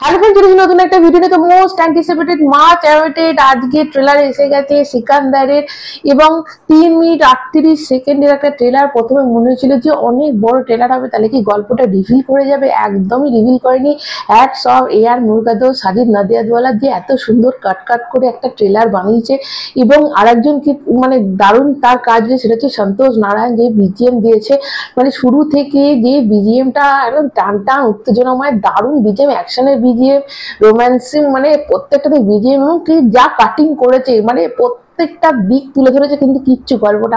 Hello friends, চলে নতুন একটা ভিডিওতে। তো মোস্ট অ্যান্টিসিপেটেড মাচ অ্যাওয়েটেড আজকে ট্রেলার এসে গেছে সিকান্দারের, এবং 3 মিনিট 38 সেকেন্ডের একটা ট্রেলার। প্রথমে মনে হয়েছিল যে অনেক বড় ট্রেলার হবে, তাহলে কি গল্পটা রিভিল করে যাবে, একদমই রিভিল করেনি। Hats off AR Murugadoss, Sajid Nadiadwala যে এত সুন্দর কাট করে একটা ট্রেলার বানিয়েছে। এবং আরেকজন কি মানে দারুণ তার কাজ, যে সেটা হচ্ছে সন্তোষ নারায়ণ, যে বিজিএম দিয়েছে। মানে শুরু থেকে যে বিজিএমটা একদম টান টান উত্তেজনাময়, দারুণ বিজিএম, অ্যাকশনের বিজিএম, রোম্যান্সিং, মানে প্রত্যেকটাতে বিজিএম এবং কি যা কাটিং করেছে, মানে প্রত্যেকটা দিক তুলে ধরেছে। কিন্তু কিচ্ছু গল্পটা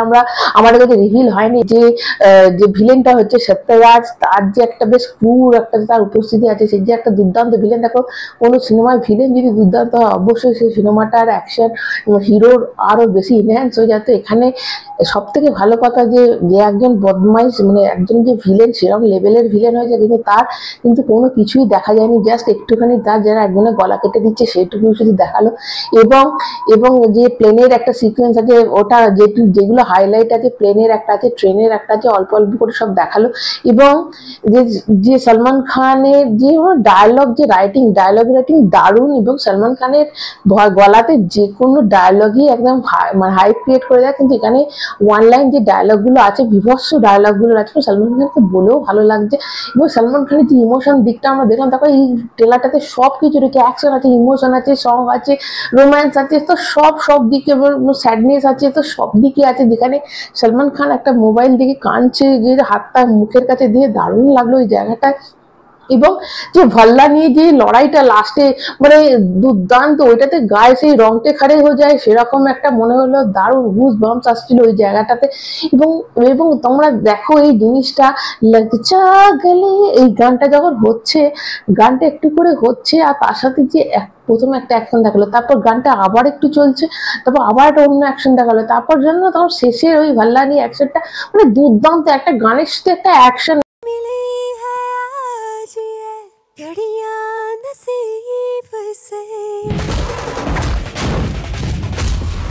আমাদের কাছে রিভিল হয়নি। যে ভিলেনটা হচ্ছে সত্যরাজ, তার যে একটা বেশ ক্রুর একটা তার উপস্থিতি আছে, সে যে একটা দুর্দান্ত ভিলেন। দেখো, কোনো সিনেমার ভিলেন যদি দুর্দান্ত হয়, অবশ্যই সেই সিনেমাটার অ্যাকশন হিরোর আরো বেশি ইনহ্যান্স হয়ে যায়। তো এখানে সব থেকে ভালো কথা যে একজন বদমাইশ, মানে একজন যে ভিলেন সেরকম লেভেলের ভিলেন হয়েছে, কিন্তু তার কিন্তু কোনো কিছুই দেখা যায়নি। জাস্ট একটুখানি তার যারা একজনের গলা কেটে দিচ্ছে সেইটুকু শুধু দেখালো। এবং যে প্লেনের একটা সিকোয়েন্স আছে, ওটা যেগুলো হাইলাইট আছে, প্লেনের একটা আছে, ট্রেনের একটা আছে, অল্প অল্প করে সব দেখালো। এবং যে সলমান খানের যে ডায়লগ, যে ডায়লগ রাইটিং দারুণ। এবং সলমান খানের গলাতে যে কোনো ডায়লগই একদম হাইপ ক্রিয়েট করে দেয়। কিন্তু এখানে ওয়ান লাইন যে ডায়লগগুলো আছে, বিভৎস ডায়লগগুলো আছে, সলমান খানকে বলেও ভালো লাগছে। এবং সলমান খানের যে ইমোশন দিকটা আমরা দেখলাম, দেখো এই ট্রেলারটাতে সব কিছু রেখে, অ্যাকশন আছে, ইমোশন আছে, সং আছে, রোম্যান্স আছে, তো সব দিকে, এবং স্যাডনেস আছে, তো সব দিকে আছে। যেখানে সলমান খান একটা মোবাইল দিকে কাঁদছে, যে হাতটা মুখের কাছে দিয়ে, দারুণ লাগলো ওই জায়গাটায়। এবং যে ভাল্লা নিয়ে যে লড়াইটা লাস্টে, মানে দুর্দান্ত, ওইটাতে গায়ে সেই রংটে খাড়ে হয়ে যায়, সেরকম একটা মনে হলো, দারুণ গুজ বাম্পস আসছিল ওই জায়গাটাতে। এবং তোমরা দেখো এই জিনিসটা, লাগচা গলে, এই গানটা যখন হচ্ছে, গানটা একটু করে হচ্ছে, আর তার সাথে যে প্রথমে একটা অ্যাকশন দেখালো, তারপর গানটা আবার একটু চলছে, তারপর আবার একটা অন্য অ্যাকশন দেখালো, তারপর জন্য তখন শেষের ওই ভাল্লা নিয়ে অ্যাকশনটা, মানে দুর্দান্ত একটা গানের সাথে একটা অ্যাকশন। नसीब से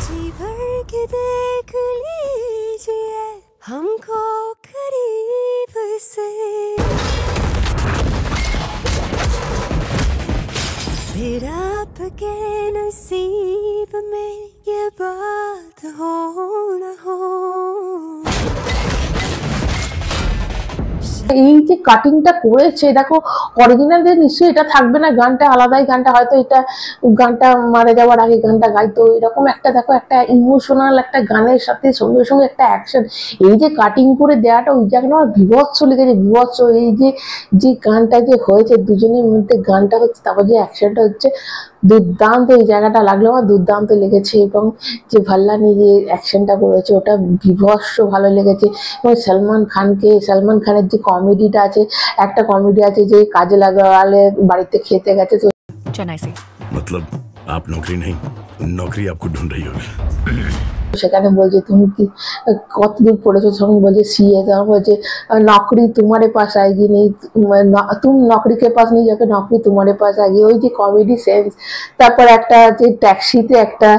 जी भर के देख लीजिए हमको करीब से, फिर आपके नसीब में ये बात हो न हो। এই যে কাটিংটা করেছে, দেখো অরিজিনালদের নিশ্চয়ই এটা থাকবে না, গানটা আলাদাই, গানটা হয়তো এটা গানটা মারা যাওয়ার আগে গানটা গাইতো, এরকম একটা দেখো একটা ইমোশনাল একটা গানের সাথে সঙ্গে সঙ্গে একটা অ্যাকশন, এই যে কাটিং করে দেওয়াটা, ওই জায়গাটা আমার বিভৎস লেগেছে, বিভৎস। এই যে গানটা যে হয়েছে দুজনের মধ্যে, গানটা হচ্ছে, তারপর যে অ্যাকশনটা হচ্ছে, দুর্দান্ত এই জায়গাটা লাগলো আমার, দুর্দান্ত লেগেছে। এবং যে ভাল্লা নিয়ে যে অ্যাকশনটা করেছে, ওটা বিভৎস ভালো লেগেছে। এবং সলমান খানের যে কমেডিটা আছে, একটা কমেডি আছে যে কাজে লাগালে বাড়িতে খেতে গেছে, তো चेन्नई से मतलब आप नौकरी नहीं, नौकरी आपको ढूंढ रही होगी। সেখানে বলছে তুমি কি কতদূর পড়েছো, সঙ্গে বলছে সিএ, তখন বলছে নকরি তোমারে পাস আएगी नहीं, तुम नौकरी के पास नहीं जाके नौकरी तुम्हारे पास आएगी, ওই যে কমেডি সেন্স। তারপর একটা যে ট্যাক্সিতে একটা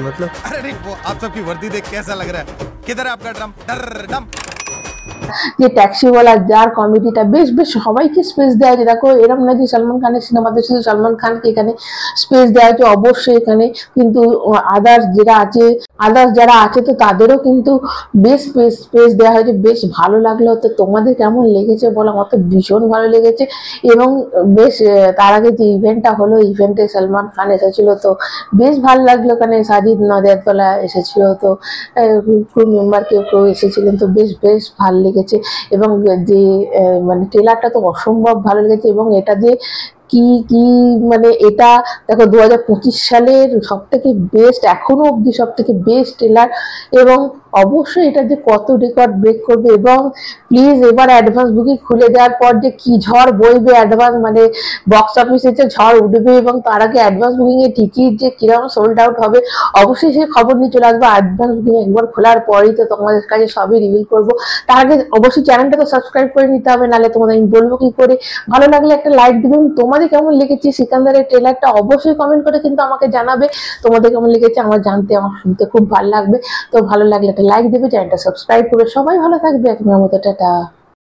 मतलब अरे वो आप सबकी वर्दी देख कैसा लग रहा है, किधर है आपका ड्रम डम। যে ট্যাক্সিওয়ালা, যার কমেডিটা বেশ সবাইকে স্পেস দেওয়া হয়েছে। দেখো এরকম না যে সলমান খানের সিনেমাতে শুধু সলমান খানকে এখানে স্পেস দেওয়া হয়েছে, অবশ্যই এখানে কিন্তু আদার্স যারা আছে তো তাদেরও কিন্তু বেশ স্পেস দেওয়া হয়েছে, বেশ ভালো লাগলো। তো তোমাদের কেমন লেগেছে বলো, আমার তো ভীষণ ভালো লেগেছে। এবং বেশ তার আগে যে ইভেন্টটা হলো, ইভেন্টে সলমান খান এসেছিল, তো বেশ ভালো লাগলো। ওখানে সাজিদ নাদিয়াদওয়ালা এসেছিল, তো ক্রু মেম্বার কেউ এসেছিলেন, তো বেশ ভালো লেগেছে। এবং যে মানে ট্রেলারটা তো অসম্ভব ভালো লেগেছে। এবং এটা যে কি মানে এটা দেখো 2025 সালের সব থেকে বেস্ট, এখনো অব্দি সব থেকে বেস্ট ট্রেলার। এবং অবশ্যই এটা যে কত রেকর্ড ব্রেক করবে। এবং প্লিজ এবার অ্যাডভান্স বুকিং খুলে দেওয়ার পর যে কি ঝড় বইবে, অ্যাডভান্স মানে বক্স অফিসে যে ঝড় উঠবে, এবং তার আগে অ্যাডভান্স বুকিং এর টিকিট যে কিরকম সোল্ড আউট হবে, অবশ্যই সে খবর নিয়ে চলে আসবো। অ্যাডভান্স বুকিং একবার খোলার পরেই তো তোমাদের কাছে সবই রিভিল করবো। তার আগে অবশ্যই চ্যানেলটা তো সাবস্ক্রাইব করে নিতে হবে, নাহলে তোমাদের আমি বলবো কি করে। ভালো লাগলে একটা লাইক দিবে। তোমাদের কেমন লেগেছে সিকান্দারের ট্রেলারটা অবশ্যই কমেন্ট করে কিন্তু আমাকে জানাবে। তোমাদের কেমন লেগেছে আমার জানতে, আমার শুনতে খুব ভালো লাগবে। তো ভালো লাগলে একটা লাইক দেবে, চ্যানেলটা সাবস্ক্রাইব করবে। সবাই ভালো থাকবে, এখনের মতো টাটা।